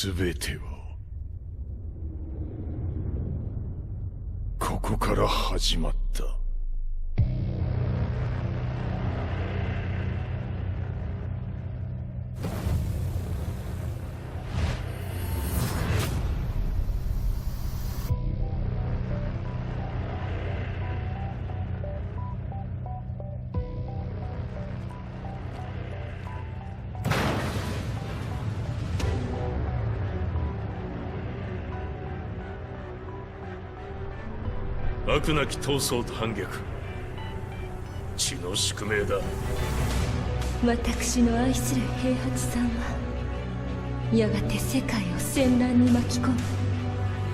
全てはここから始まった。悪なき闘争と反逆、血の宿命だ。私の愛する平八さんはやがて世界を戦乱に巻き込む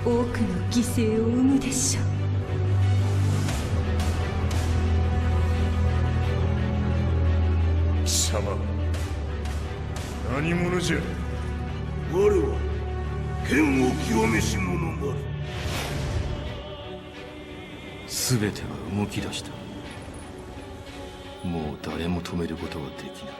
多くの犠牲を生むでしょう。貴様何者じゃ。我は剣を極めし者なる。全ては動き出した。もう誰も止めることはできない。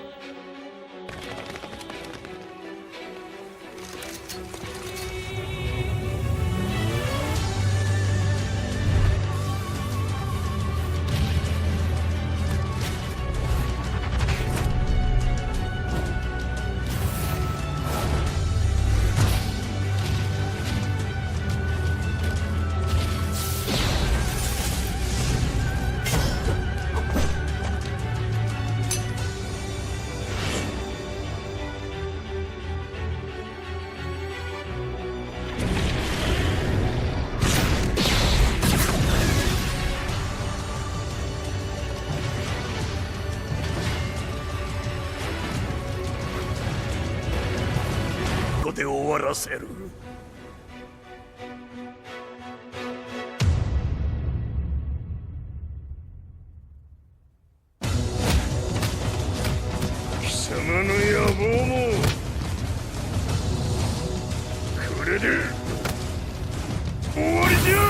で終わらせる。貴様の野望もこれで終わりじゃ。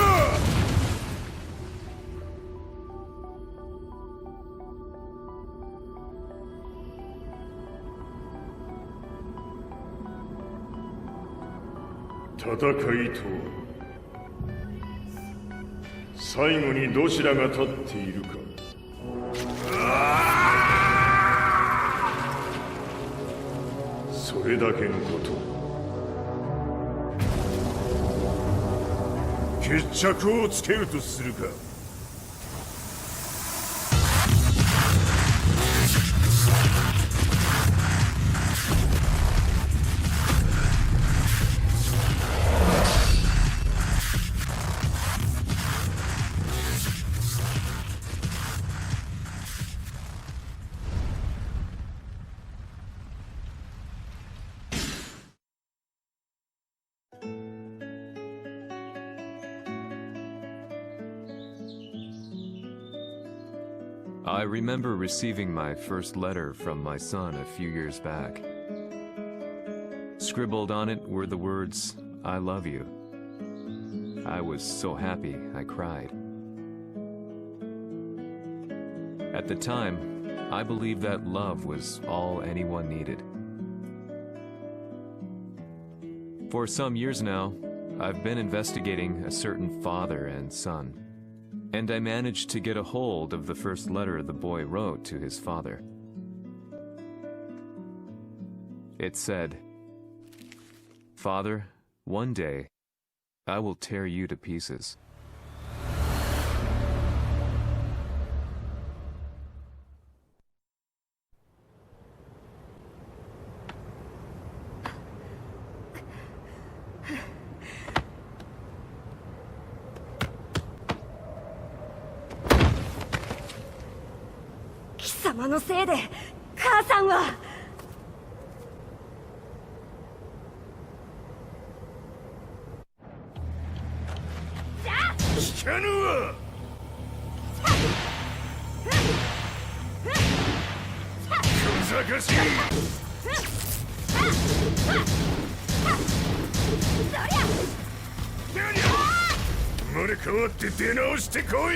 戦いとは最後にどちらが立っているか。それだけのこと。決着をつけるとするか。I remember receiving my first letter from my son a few years back. Scribbled on it were the words, "I love you." I was so happy I cried. At the time, I believed that love was all anyone needed. For some years now, I've been investigating a certain father and son. And I managed to get a hold of the first letter the boy wrote to his father. It said, "Father, one day, I will tear you to pieces."貴様のせいで母さんは。聞かぬわ。小賢しい。生まれ変わって出直してこい。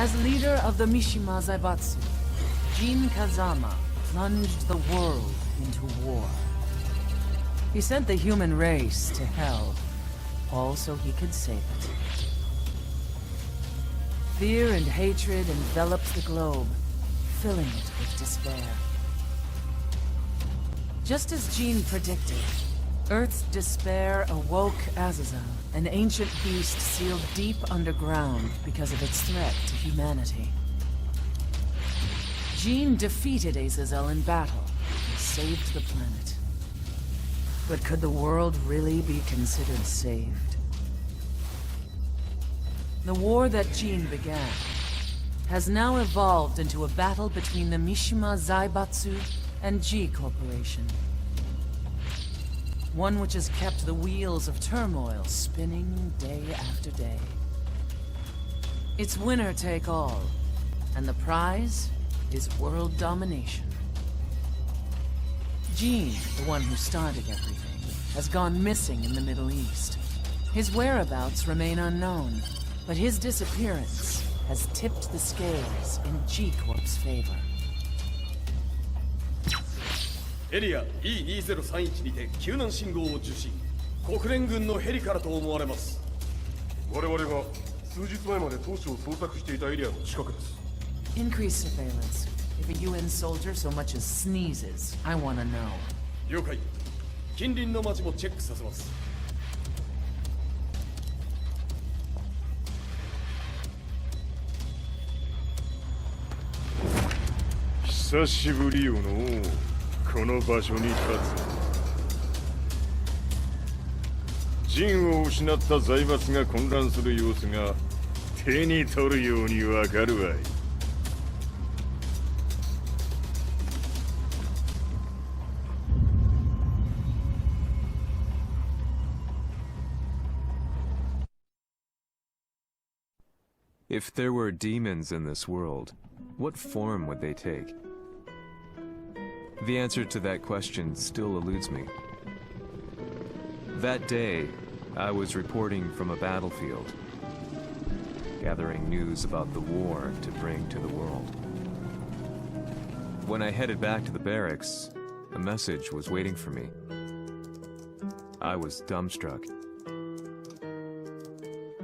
As leader of the Mishima Zaibatsu, Jin Kazama plunged the world into war. He sent the human race to hell, all so he could save it. Fear and hatred enveloped the globe, filling it with despair. Just as Jin predicted, Earth's despair awoke Azazel, an ancient beast sealed deep underground because of its threat to humanity. Jin defeated Azazel in battle and saved the planet. But could the world really be considered saved? The war that Jin began has now evolved into a battle between the Mishima Zaibatsu and G Corporation. One which has kept the wheels of turmoil spinning day after day. It's winner take all, and the prize is world domination. Jin, the one who started everything, has gone missing in the Middle East. His whereabouts remain unknown, but his disappearance has tipped the scales in G-Corp's favor. エリア E2031 にて救難信号を受信。国連軍のヘリからと思われます。我々が数日前まで当初を捜索していたエリアの近くです。Increase surveillance. If a UN soldier so much as sneezes, I want to know. 了解。近隣の町もチェックさせます。久しぶりよのこの場所に立つ。陣を失った財閥が混乱する様子が手に取るようにわかるわい。If there were demons in this world, what form would they take? The answer to that question still eludes me. That day, I was reporting from a battlefield, gathering news about the war to bring to the world. When I headed back to the barracks, a message was waiting for me. I was dumbstruck.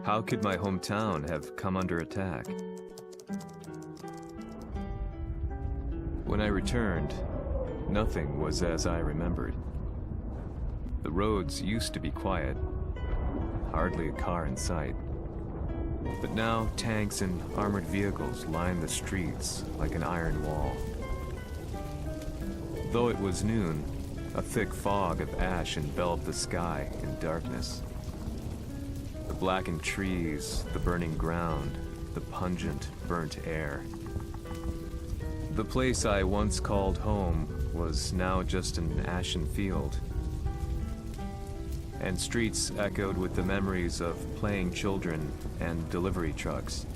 How could my hometown have come under attack? When I returned, nothing was as I remembered. The roads used to be quiet, hardly a car in sight. But now tanks and armored vehicles line the streets like an iron wall. Though it was noon, a thick fog of ash enveloped the sky in darkness. The blackened trees, the burning ground, the pungent, burnt air. The place I once called home was now just an ashen field. And streets echoed with the memories of playing children and delivery trucks.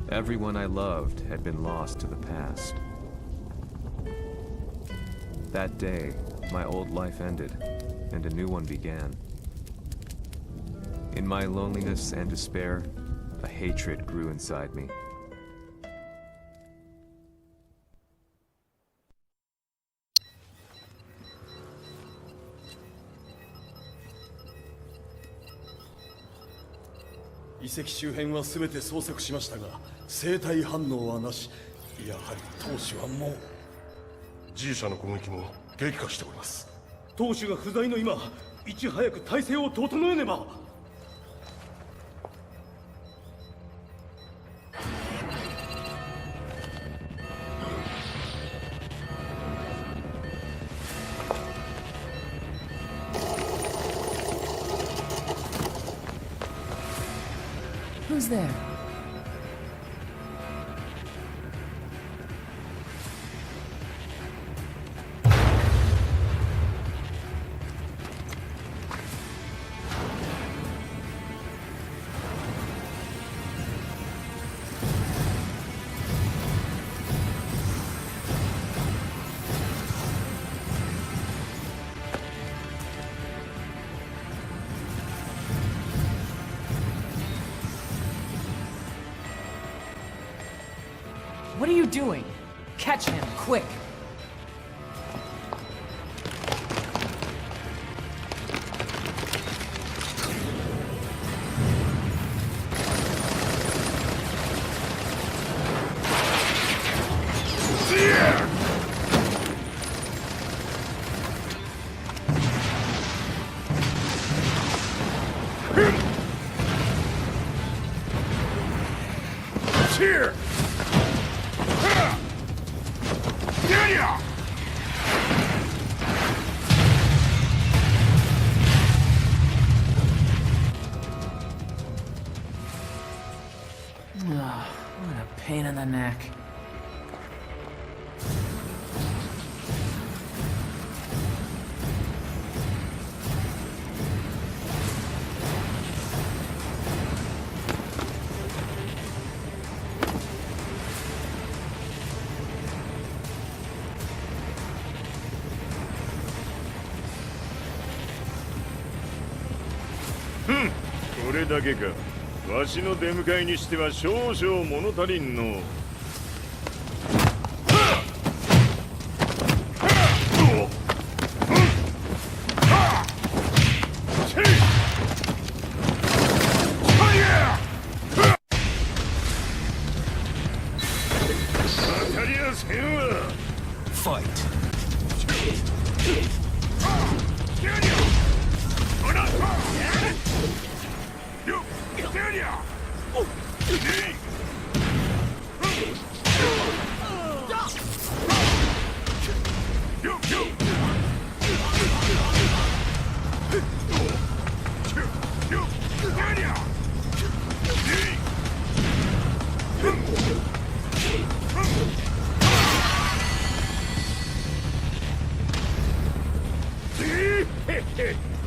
Everyone I loved had been lost to the past. That day, my old life ended, and a new one began. In my loneliness and despair, a hatred grew inside me.遺跡周辺は全て捜索しましたが、生体反応はなし。やはり当主はもう。G 社の攻撃も激化しております。当主が不在の今、いち早く体制を整えねば。Who's there? What are you doing? Catch him, quick! Here! What a pain in the neck. Hmm. これだけか。わしの出迎えにしては少々物足りんの。当たりやせんわ。Fight.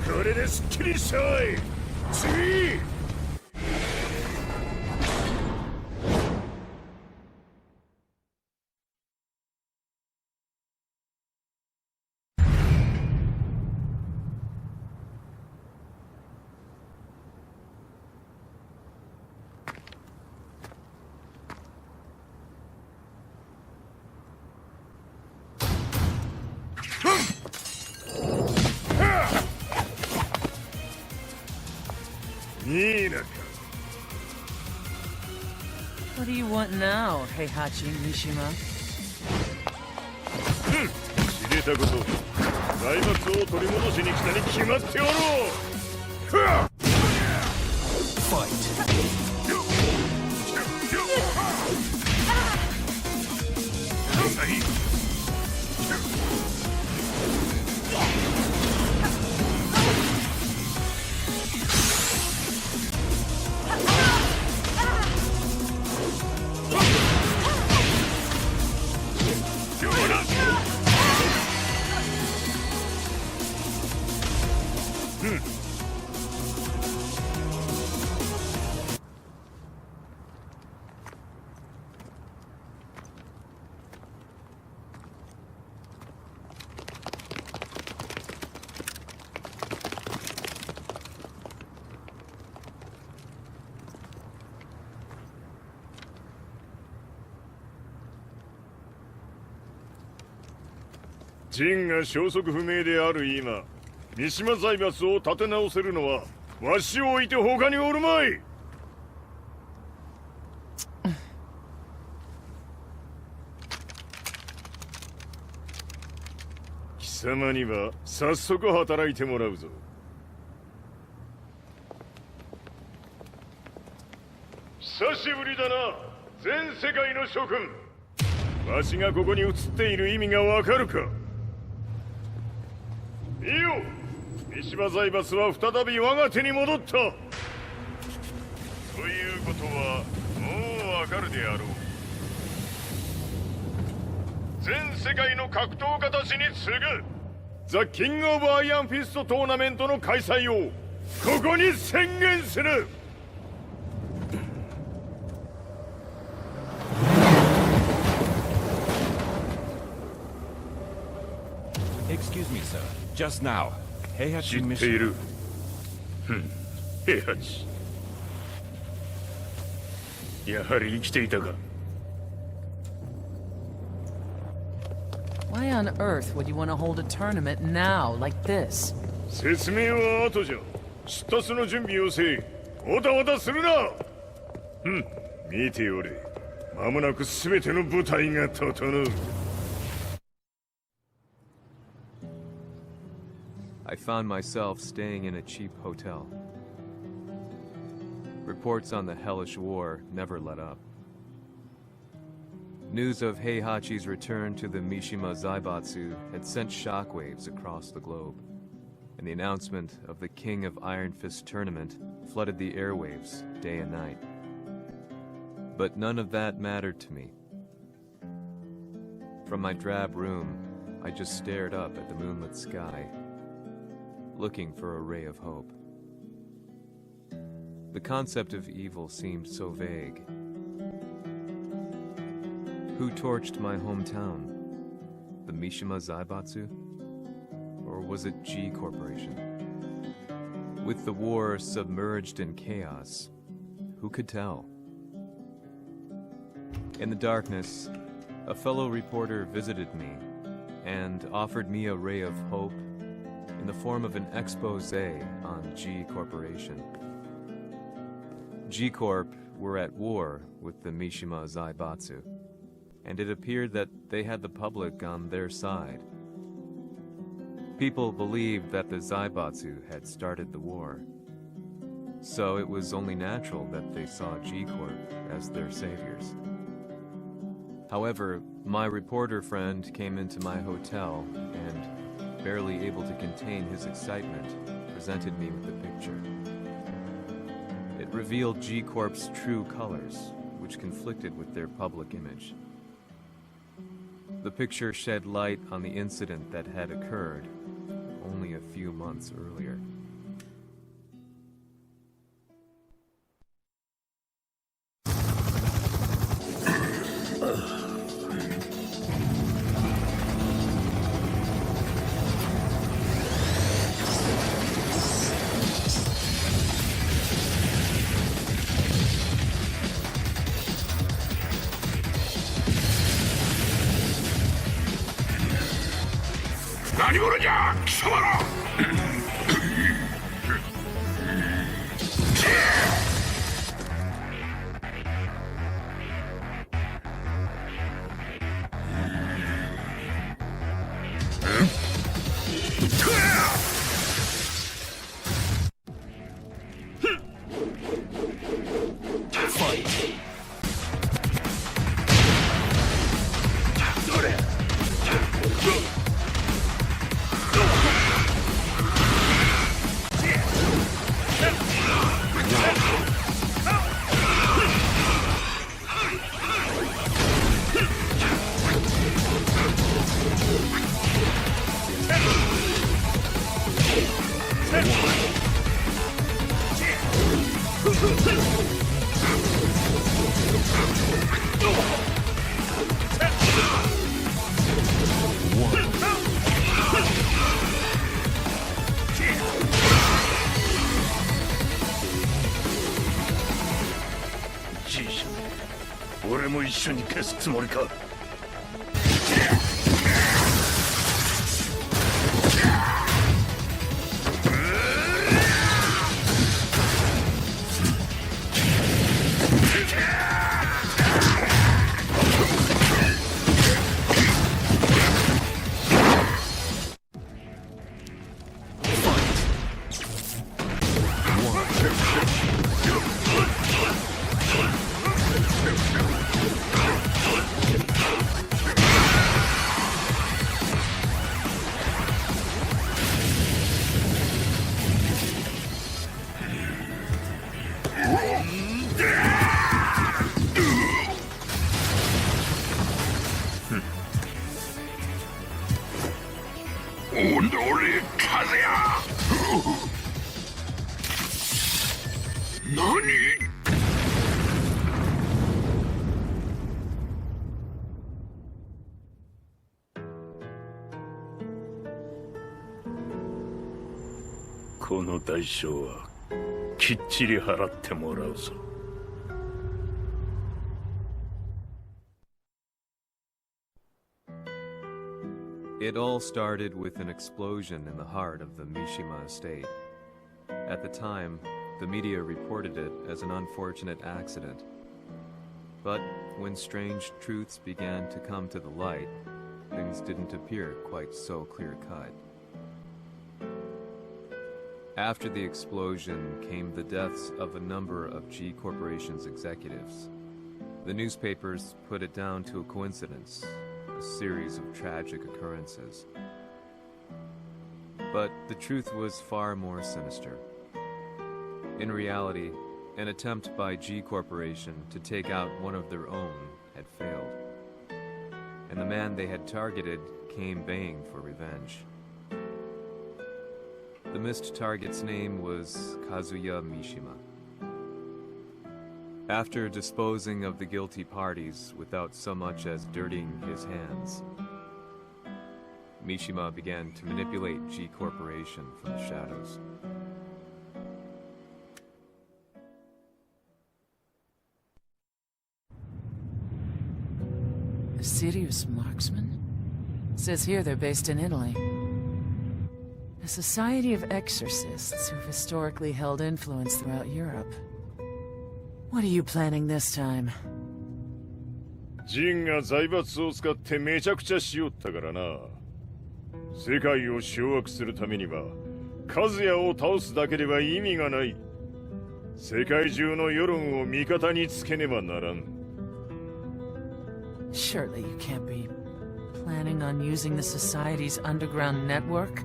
これですっきりしたわい。次。ニーナか。What do you want now, Heihachi Mishima? 知れたこと。財閥を取り戻しに来たに決まっておろう。Fight.陣が消息不明である今、三島財閥を立て直せるのはわしを置いて他におるまい。貴様には早速働いてもらうぞ。久しぶりだな、全世界の諸君。わしがここに映っている意味がわかるか。いいよ、三島財閥は再び我が手に戻った。ということはもうわかるであろう。全世界の格闘家たちに次ぐザ・キング・オブ・アイアンフィストトーナメントの開催をここに宣言する。Excuse me, sir. Just now, Heihachi 知ってい Mishima. る。平八。やはり生きていたか。Why on earth would you want to hold a tournament now, like this? 説明は後じゃ。出立の準備をせい。おたわたするな。見ておれ。間もなく全ての部隊が整う。I found myself staying in a cheap hotel. Reports on the hellish war never let up. News of Heihachi's return to the Mishima Zaibatsu had sent shockwaves across the globe, and the announcement of the King of Iron Fist tournament flooded the airwaves day and night. But none of that mattered to me. From my drab room, I just stared up at the moonlit sky, looking for a ray of hope. The concept of evil seemed so vague. Who torched my hometown? The Mishima Zaibatsu? Or was it G Corporation? With the war submerged in chaos, who could tell? In the darkness, a fellow reporter visited me and offered me a ray of hope in the form of an expose on G Corporation. G Corp were at war with the Mishima Zaibatsu, and it appeared that they had the public on their side. People believed that the Zaibatsu had started the war, so it was only natural that they saw G Corp as their saviors. However, my reporter friend came into my hotel and, barely able to contain his excitement, presented me with the picture. It revealed G Corp's true colors, which conflicted with their public image. The picture shed light on the incident that had occurred only a few months earlier. G、俺も一緒に消すつもりか。この代償はきっちり払ってもらうぞ。It all started with an explosion in the heart of the Mishima estate. At the time, the media reported it as an unfortunate accident. But when strange truths began to come to the light, things didn't appear quite so clear-cut. After the explosion came the deaths of a number of G Corporation's executives. The newspapers put it down to a coincidence, a series of tragic occurrences. But the truth was far more sinister. In reality, an attempt by G Corporation to take out one of their own had failed. And the man they had targeted came baying for revenge. The missed target's name was Kazuya Mishima. After disposing of the guilty parties without so much as dirtying his hands, Mishima began to manipulate G Corporation from the shadows. A Sirius marksman? Says here they're based in Italy. A society of exorcists who've historically held influence throughout Europe. What are you planning this time? ジンが財閥を使ってめちゃくちゃしよったからな。世界を掌握するためには、カズヤを倒すだけでは意味がない。世界中の世論を味方につけねばならん。Surely you can't be planning on using the Society's underground network?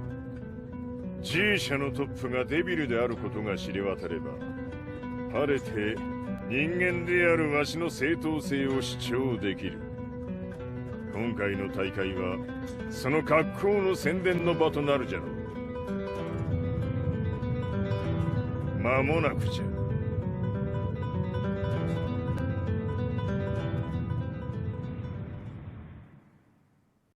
G 社のトップがデビルであることが知れ渡れば、晴れて人間であるわしの正当性を主張できる。今回の大会は、その格好の宣伝の場となるじゃろう。間もなくじゃ。